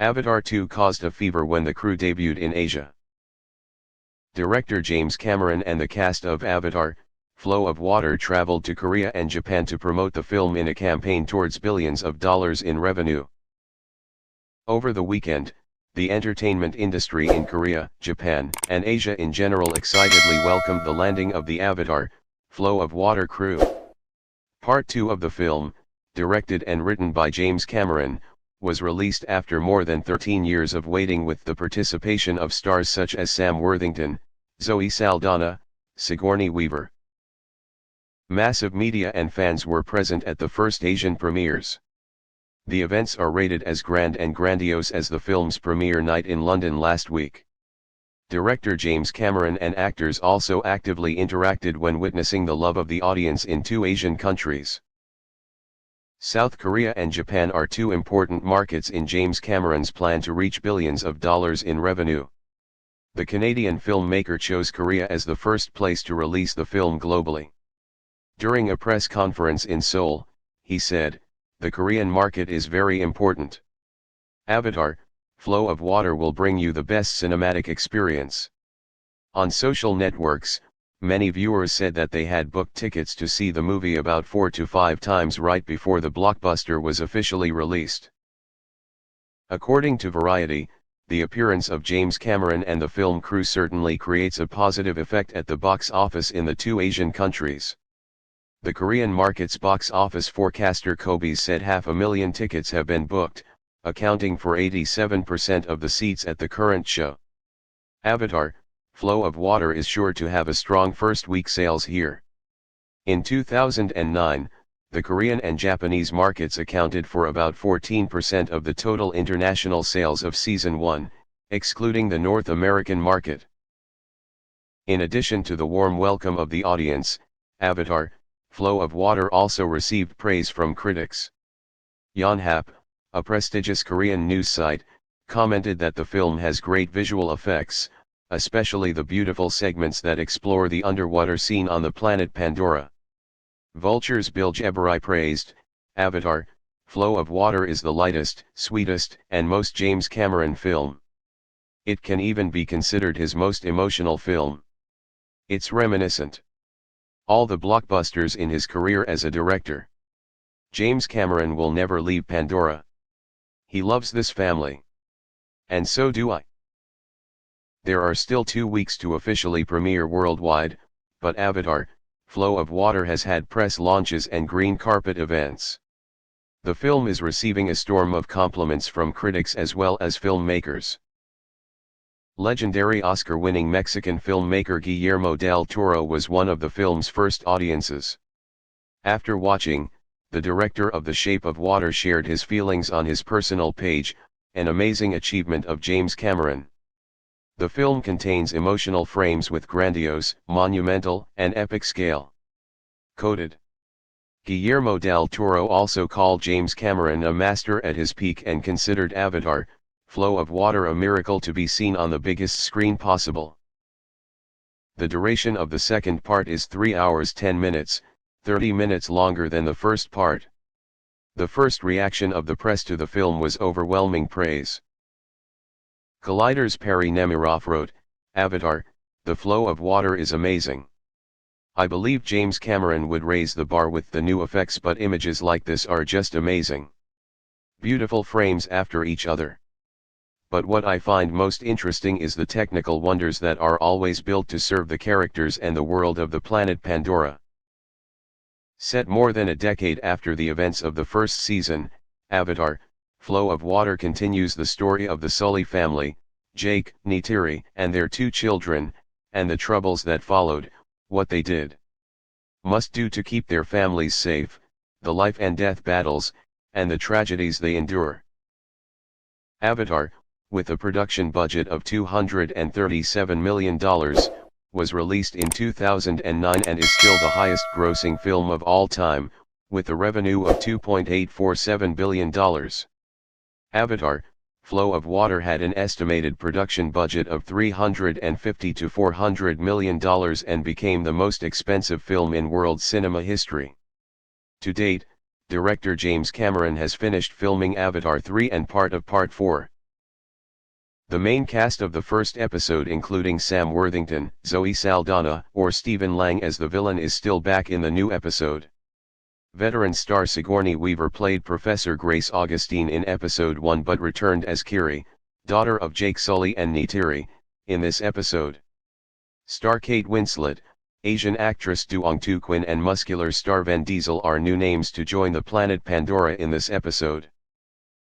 Avatar 2 caused a fever when the crew debuted in Asia. Director James Cameron and the cast of Avatar: Flow of Water traveled to Korea and Japan to promote the film in a campaign towards billions of dollars in revenue. Over the weekend, the entertainment industry in Korea, Japan, and Asia in general excitedly welcomed the landing of the Avatar: Flow of Water crew. Part 2 of the film, directed and written by James Cameron, was released after more than 13 years of waiting with the participation of stars such as Sam Worthington, Zoe Saldana, Sigourney Weaver. Massive media and fans were present at the first Asian premieres. The events are rated as grand and grandiose as the film's premiere night in London last week. Director James Cameron and actors also actively interacted when witnessing the love of the audience in two Asian countries. South Korea and Japan are two important markets in James Cameron's plan to reach billions of dollars in revenue. The Canadian filmmaker chose Korea as the first place to release the film globally. During a press conference in Seoul, he said, "The Korean market is very important. Avatar: Flow of Water will bring you the best cinematic experience." On social networks, many viewers said that they had booked tickets to see the movie about 4 to 5 times right before the blockbuster was officially released. According to Variety, the appearance of James Cameron and the film crew certainly creates a positive effect at the box office in the two Asian countries. The Korean market's box office forecaster Kobe said 500,000 tickets have been booked, accounting for 87% of the seats at the current show. Avatar: Flow of Water is sure to have a strong first-week sales here. In 2009, the Korean and Japanese markets accounted for about 14% of the total international sales of Season 1, excluding the North American market. In addition to the warm welcome of the audience, Avatar: Flow of Water also received praise from critics. Yonhap, a prestigious Korean news site, commented that the film has great visual effects, especially the beautiful segments that explore the underwater scene on the planet Pandora. Vulture's Bill Jeberai praised, "Avatar: Flow of Water is the lightest, sweetest, and most James Cameron film. It can even be considered his most emotional film. It's reminiscent all the blockbusters in his career as a director. James Cameron will never leave Pandora. He loves this family. And so do I." There are still 2 weeks to officially premiere worldwide, but Avatar: Flow of Water has had press launches and green carpet events. The film is receiving a storm of compliments from critics as well as filmmakers. Legendary Oscar-winning Mexican filmmaker Guillermo del Toro was one of the film's first audiences. After watching, the director of The Shape of Water shared his feelings on his personal page, an amazing achievement of James Cameron. The film contains emotional frames with grandiose, monumental, and epic scale. Quoted. Guillermo del Toro also called James Cameron a master at his peak and considered Avatar: Flow of Water a miracle to be seen on the biggest screen possible. The duration of the second part is 3 hours 10 minutes, 30 minutes longer than the first part. The first reaction of the press to the film was overwhelming praise. Collider's Perry Nemiroff wrote, "Avatar: The Flow of Water is amazing. I believe James Cameron would raise the bar with the new effects, but images like this are just amazing. Beautiful frames after each other. But what I find most interesting is the technical wonders that are always built to serve the characters and the world of the planet Pandora." Set more than a decade after the events of the first season, Avatar: Flow of Water continues the story of the Sully family, Jake, Neytiri, and their 2 children, and the troubles that followed, what they must do to keep their families safe, the life and death battles, and the tragedies they endure. Avatar, with a production budget of $237 million, was released in 2009 and is still the highest-grossing film of all time, with a revenue of $2.847 billion. Avatar: Flow of Water had an estimated production budget of $350 to $400 million and became the most expensive film in world cinema history. To date, director James Cameron has finished filming Avatar 3 and part of Part 4. The main cast of the first episode, including Sam Worthington, Zoe Saldana, or Stephen Lang as the villain, is still back in the new episode. Veteran star Sigourney Weaver played Professor Grace Augustine in episode 1 but returned as Kiri, daughter of Jake Sully and Neytiri, in this episode. Star Kate Winslet, Asian actress Duong Tu Quinn and muscular star Vin Diesel are new names to join the planet Pandora in this episode.